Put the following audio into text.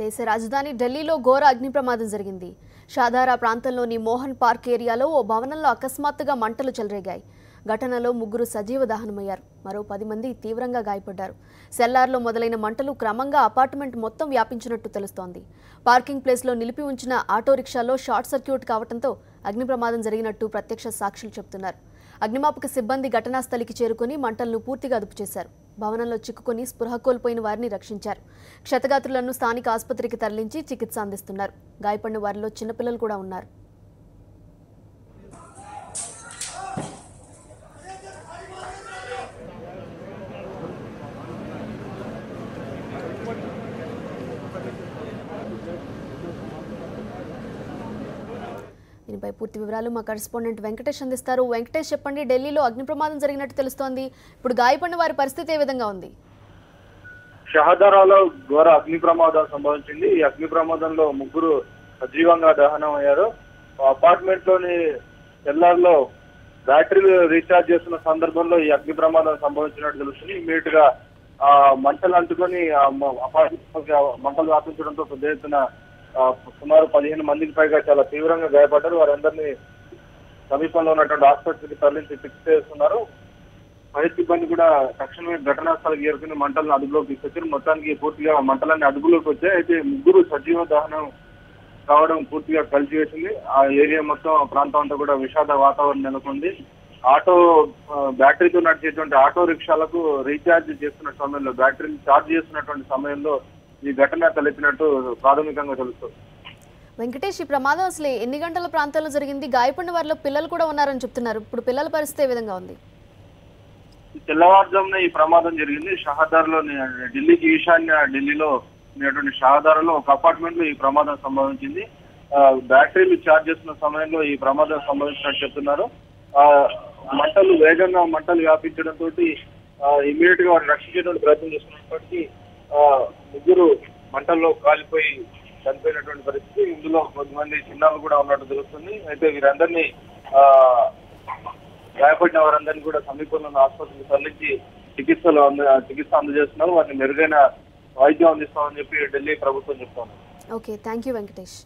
దేశ రాజధాని ఢిల్లీలో ఘోర అగ్ని ప్రమాదం జరిగింది. షాదారా ప్రాంతంలోని మోహన్ పార్క్ ఏరియాలో ఓ భవనంలో అకస్మాత్తుగా మంటలు చెలరేగాయి. ఘటనలో 3 సజీవ దహనమయ్యారు. మరో 10 మంది తీవ్రంగా గాయపడ్డారు. సెల్లార్లో మొదలైన మంటలు క్రమంగా అపార్ట్మెంట్ మొత్తం వ్యాపించినట్టు తెలుస్తోంది. పార్కింగ్ ప్లేస్లో నిలిపి ఉంచిన ఆటో రిక్షాలో షార్ట్ సర్క్యూట్ కావడంతో అగ్ని ప్రమాదం జరిగినట్టు ప్రత్యక్ష సాక్షులు చెబుతున్నారు. అగ్నిమాపక సిబ్బంది ఘటనా స్థలికి చేరుకుని మంటలను పూర్తిగా అదుపు చేశారు. భవనంలో చిక్కుకుని స్పృహ కోల్పోయిన వారిని రక్షించారు. క్షతగాత్రులను స్థానిక ఆసుపత్రికి తరలించి చికిత్స అందిస్తున్నారు. గాయపడిన వారిలో చిన్నపిల్లలు కూడా ఉన్నారు. దీనిపై పూర్తి వివరాలు మా కరెస్పాండెంట్ వెంకటేష్ అందిస్తారు. వెంకటేష్, చెప్పండి, ఢిల్లీలో అగ్ని ప్రమాదం జరిగినట్టు తెలుస్తోంది. ఇప్పుడు గాయపడిన వారి పరిస్థితి ఏ విధంగా ఉంది? షహదారాలో ఘోర అగ్ని ప్రమాదం సంభవించింది. ఈ అగ్ని ప్రమాదంలో 3 సజీవంగా దహనం అయ్యారు. అపార్ట్మెంట్ లోని సెల్లార్లో బ్యాటరీలు రీఛార్జ్ చేస్తున్న సందర్భంలో ఈ అగ్ని ప్రమాదం సంభవించినట్టు తెలుస్తుంది. ఇమీడియట్ గా మంటలు అంటుకొని అపార్ట్మెంట్ మంటలు వ్యాపించడంతో పెద్ద ఎత్తున సుమారు 15 మందికి పైగా చాలా తీవ్రంగా గాయపడ్డారు. వారందరినీ సమీపంలో ఉన్నటువంటి ఆసుపత్రికి తరలించి చికిత్స చేస్తున్నారు. ఫైర్ సిబ్బంది కూడా తక్షణమే ఘటనా స్థలికి చేరుకుని మంటలను అదుపులోకి తీసుకొచ్చారు. మొత్తానికి పూర్తిగా మంటలన్నీ అదుపులోకి వచ్చాయి. అయితే 3 సజీవ దహనం కావడం పూర్తిగా కలిసివేసింది. ఆ ఏరియా మొత్తం ప్రాంతం అంతా కూడా విషాద వాతావరణం నెలకొంది. బ్యాటరీతో నడిచేటువంటి ఆటో రిక్షాలకు రీఛార్జ్ చేస్తున్న సమయంలో, బ్యాటరీని ఛార్జ్ చేస్తున్నటువంటి సమయంలో ఈ ఘటన తలెత్తినట్టు ప్రాథమికంగా తెలుస్తుంది. వెంకటేష్, ఈ ప్రమాదం అసలు ఎన్ని గంటల ప్రాంతాల్లో జరిగింది? గాయపడిన వారిలో పిల్లలు కూడా ఉన్నారని చెప్తున్నారు. ఇప్పుడు పిల్లల పరిస్థితి ఏ విధంగా ఉంది? తెల్లవారుజామున ఈ ప్రమాదం జరిగింది. షహదార్లో, ఢిల్లీకి ఈశాన్య ఢిల్లీలో ఉన్నటువంటి షహదార్లో ఒక అపార్ట్మెంట్ లో ఈ ప్రమాదం సంభవించింది. బ్యాటరీలు ఛార్జ్ చేస్తున్న సమయంలో ఈ ప్రమాదం సంభవించినట్టు చెప్తున్నారు. వేగంగా మంటలు వ్యాపించడంతో ఇమీడియట్ గా వారిని రక్షించేటువంటి ప్రయత్నం చేస్తున్నప్పటికీ 3 మంటల్లో కాలిపోయి చనిపోయినటువంటి పరిస్థితి. ఇందులో కొంతమంది చిన్నారులు కూడా ఉన్నట్టు తెలుస్తుంది. అయితే వీరందరినీ గాయపడిన వారందరినీ కూడా సమీపంలో ఉన్న ఆసుపత్రికి తరలించి చికిత్స అందజేస్తున్నారు. వారిని మెరుగైన వైద్యం అందిస్తామని చెప్పి ఢిల్లీ ప్రభుత్వం చెప్తోంది. Okay, thank you Venkatesh.